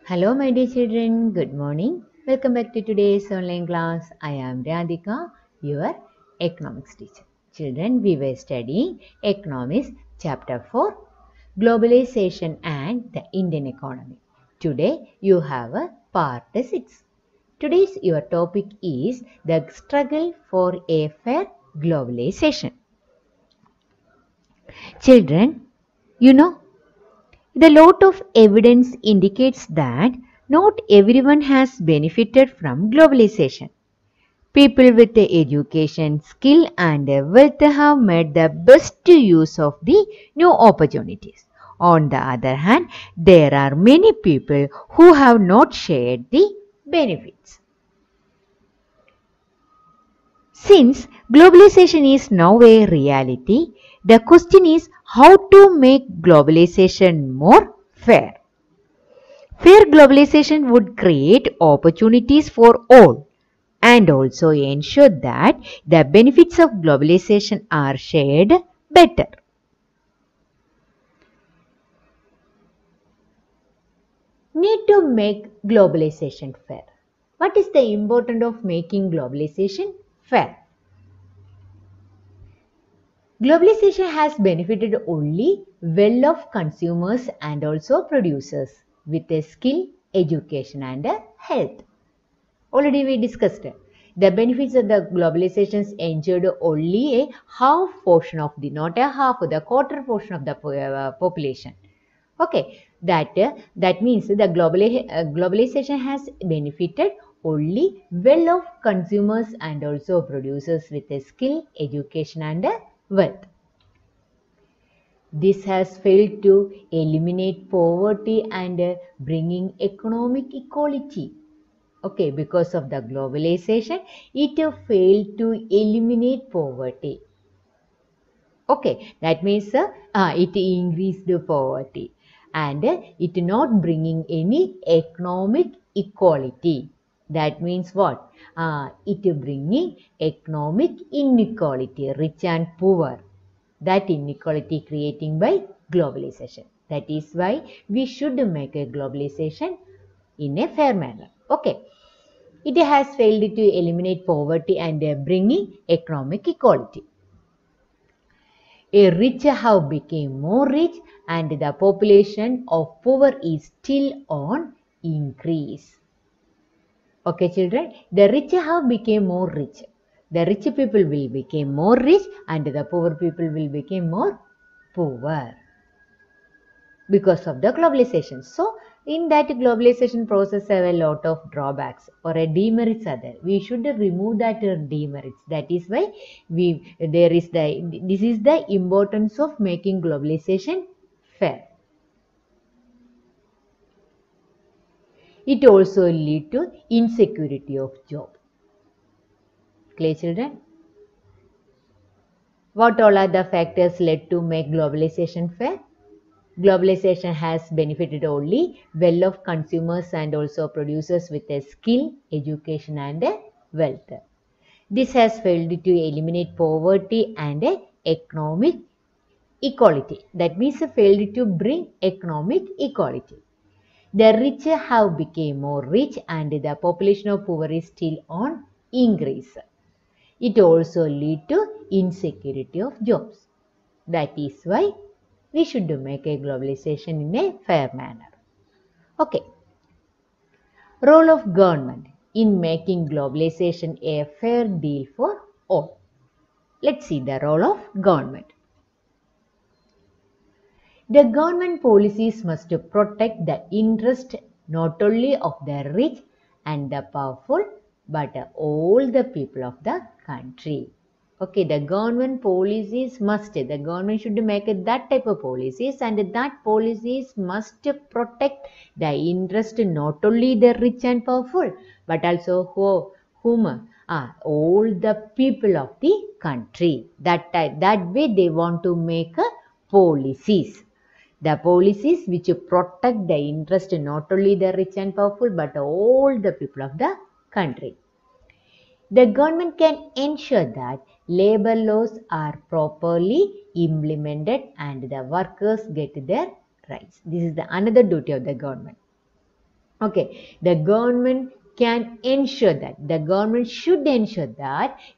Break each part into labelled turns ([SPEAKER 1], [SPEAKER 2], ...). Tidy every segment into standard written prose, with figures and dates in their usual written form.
[SPEAKER 1] Hello, my dear children. Good morning. Welcome back to today's online class. I am Radhika, your economics teacher. Children, we were studying Economics Chapter 4, Globalization and the Indian Economy. Today, you have a Part 6. Today's your topic is the struggle for a fair globalization. Children, you know, the lot of evidence indicates that not everyone has benefited from globalization. People with the education, skill and wealth have made the best use of the new opportunities. On the other hand, there are many people who have not shared the benefits. Since globalization is now a reality, the question is how to make globalization more fair. Fair globalization would create opportunities for all and also ensure that the benefits of globalization are shared better. Need to make globalization fair. What is the importance of making globalization fair? Globalization has benefited only well-off consumers and also producers with a skill, education and a health. Already we discussed it. The benefits of the globalizations enjoyed only a half portion of the, not a half, the quarter portion of the population. Okay, that means the globalization has benefited only well-off consumers and also producers with a skill, education and a wealth. This has failed to eliminate poverty and bringing economic equality. Okay, because of the globalization, it failed to eliminate poverty. Okay, that means it increased the poverty and it not bringing any economic equality. That means what? It bringing economic inequality, rich and poor. That inequality creating by globalization. That is why we should make a globalization in a fair manner. Okay. It has failed to eliminate poverty and bringing economic equality. A rich have become more rich and the population of poor is still on increase. Okay children, the rich have become more rich. The rich people will become more rich and the poor people will become more poor because of the globalization. So, in that globalization process have a lot of drawbacks or a demerits are there. We should remove that demerits. That is why this is the importance of making globalization fair. It also lead to insecurity of job. Clear children? What all are the factors led to make globalization fair? Globalization has benefited only well-off consumers and also producers with a skill, education and a wealth. This has failed to eliminate poverty and economic equality. That means failed to bring economic equality. The rich have become more rich and the population of poor is still on increase. It also lead to insecurity of jobs. That is why we should make a globalization in a fair manner. Okay. Role of government in making globalization a fair deal for all. Let's see the role of government. The government policies must protect the interest not only of the rich and the powerful but all the people of the country. Okay, the government should make that type of policies and that policies must protect the interest not only the rich and powerful but also all the people of the country. That way they want to make policies. The policies which protect the interest not only the rich and powerful but all the people of the country. The government can ensure that labor laws are properly implemented and the workers get their rights. This is the another duty of the government. Okay, the government should ensure that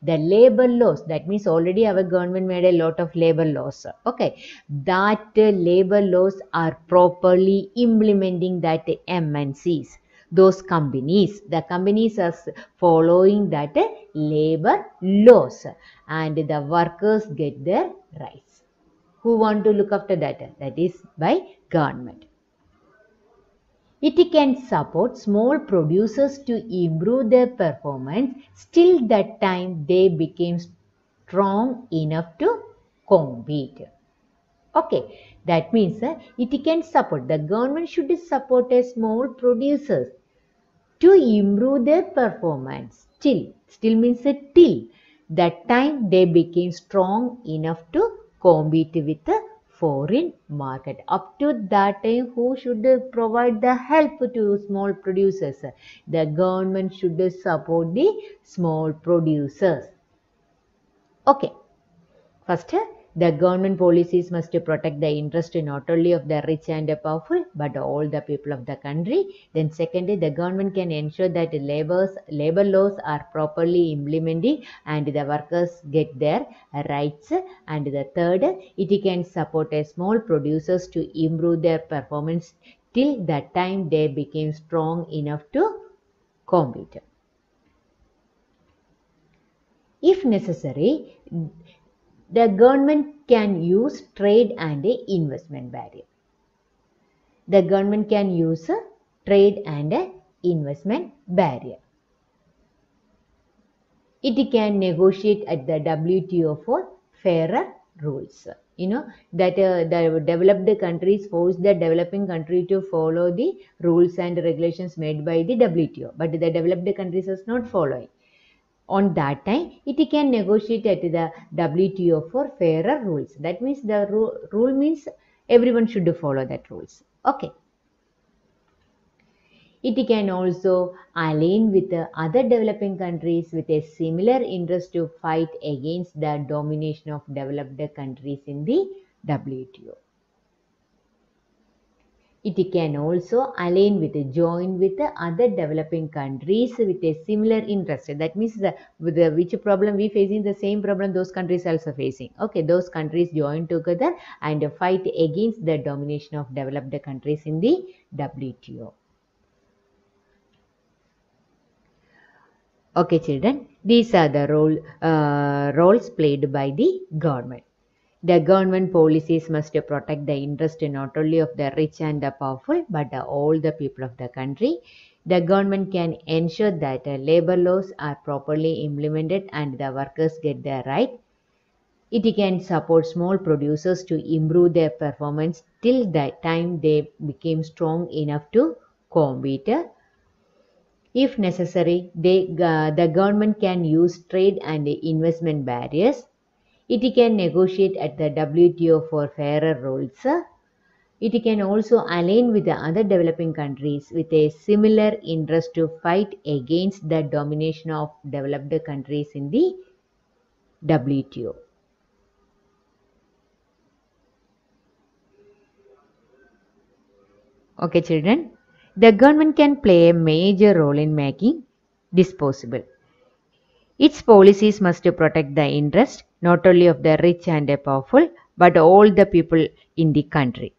[SPEAKER 1] the labor laws, that means already our government made a lot of labor laws, okay, that labor laws are properly implementing that MNCs, those companies, the companies are following that labor laws and the workers get their rights. Who want to look after that? That is by government. It can support small producers to improve their performance till that time they became strong enough to compete. Okay, that means it can support, the government should support a small producers to improve their performance still means till that time they became strong enough to compete with the foreign market. Up to that time, who should provide the help to small producers? The government should support the small producers. Okay. First, the government policies must protect the interest not only of the rich and powerful, but all the people of the country. Then secondly, the government can ensure that labor laws are properly implemented and the workers get their rights. And the third, it can support a small producers to improve their performance till that time they became strong enough to compete. If necessary, the government can use trade and investment barrier. The government can use a trade and investment barrier. It can negotiate at the WTO for fairer rules. You know that the developed countries force the developing country to follow the rules and regulations made by the WTO, but the developed countries is not following. On that time, it can negotiate at the WTO for fairer rules. That means the rule means everyone should follow that rules. Okay. It can also align with the other developing countries with a similar interest to fight against the domination of developed countries in the WTO. It can also align with join with the other developing countries with a similar interest. That means with which problem we facing, the same problem those countries also facing. Okay, those countries join together and fight against the domination of developed countries in the WTO. Okay, children, these are the roles played by the government. The government policies must protect the interest not only of the rich and the powerful, but all the people of the country. The government can ensure that labor laws are properly implemented and the workers get their right. It can support small producers to improve their performance till the time they became strong enough to compete. If necessary, the government can use trade and investment barriers. It can negotiate at the WTO for fairer rules. It can also align with the other developing countries with a similar interest to fight against the domination of developed countries in the WTO. Okay, children. The government can play a major role in making this possible. Its policies must protect the interest not only of the rich and the powerful, but all the people in the country.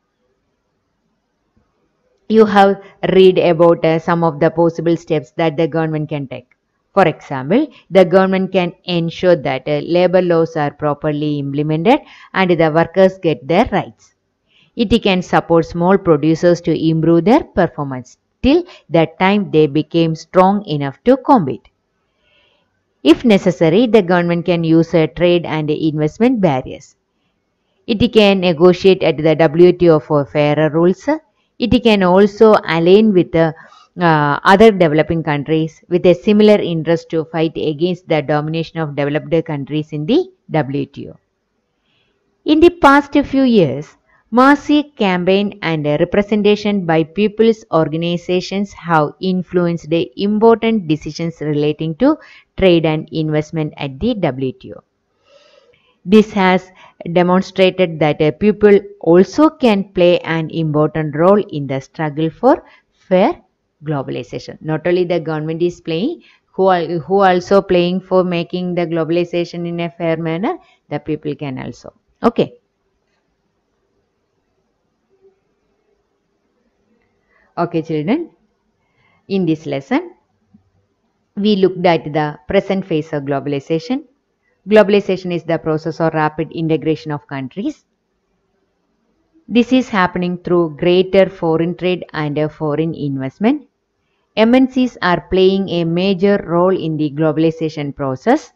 [SPEAKER 1] You have read about some of the possible steps that the government can take. For example, the government can ensure that labor laws are properly implemented and the workers get their rights. It can support small producers to improve their performance till that time they became strong enough to compete. If necessary, the government can use trade and investment barriers. It can negotiate at the WTO for fairer rules. It can also align with the other developing countries with a similar interest to fight against the domination of developed countries in the WTO. In the past few years, massive campaign and representation by people's organizations have influenced the important decisions relating to trade and investment at the WTO. This has demonstrated that people also can play an important role in the struggle for fair globalization. Not only the government is playing, who also playing for making the globalization in a fair manner, the people can also. Okay. Okay, children. In this lesson, we looked at the present phase of globalization. Globalization is the process of rapid integration of countries. This is happening through greater foreign trade and foreign investment. MNCs are playing a major role in the globalization process.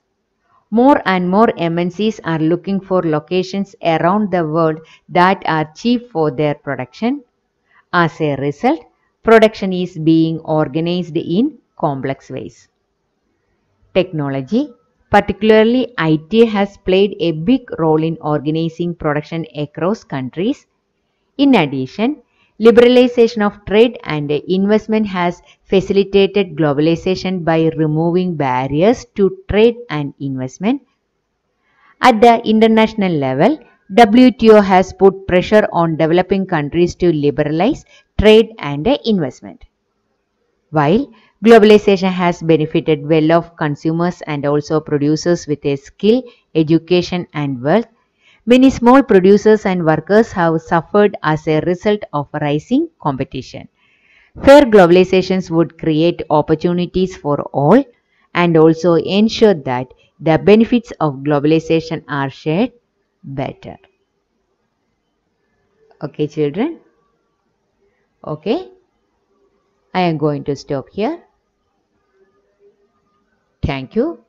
[SPEAKER 1] More and more MNCs are looking for locations around the world that are cheap for their production. As a result, production is being organized in complex ways. Technology, particularly IT, has played a big role in organizing production across countries. In addition, liberalization of trade and investment has facilitated globalization by removing barriers to trade and investment. At the international level, WTO has put pressure on developing countries to liberalize trade and investment. While globalization has benefited well of consumers and also producers with a skill, education and wealth, many small producers and workers have suffered as a result of rising competition. Fair globalizations would create opportunities for all and also ensure that the benefits of globalization are shared better. Okay, children? Okay, I am going to stop here. Thank you.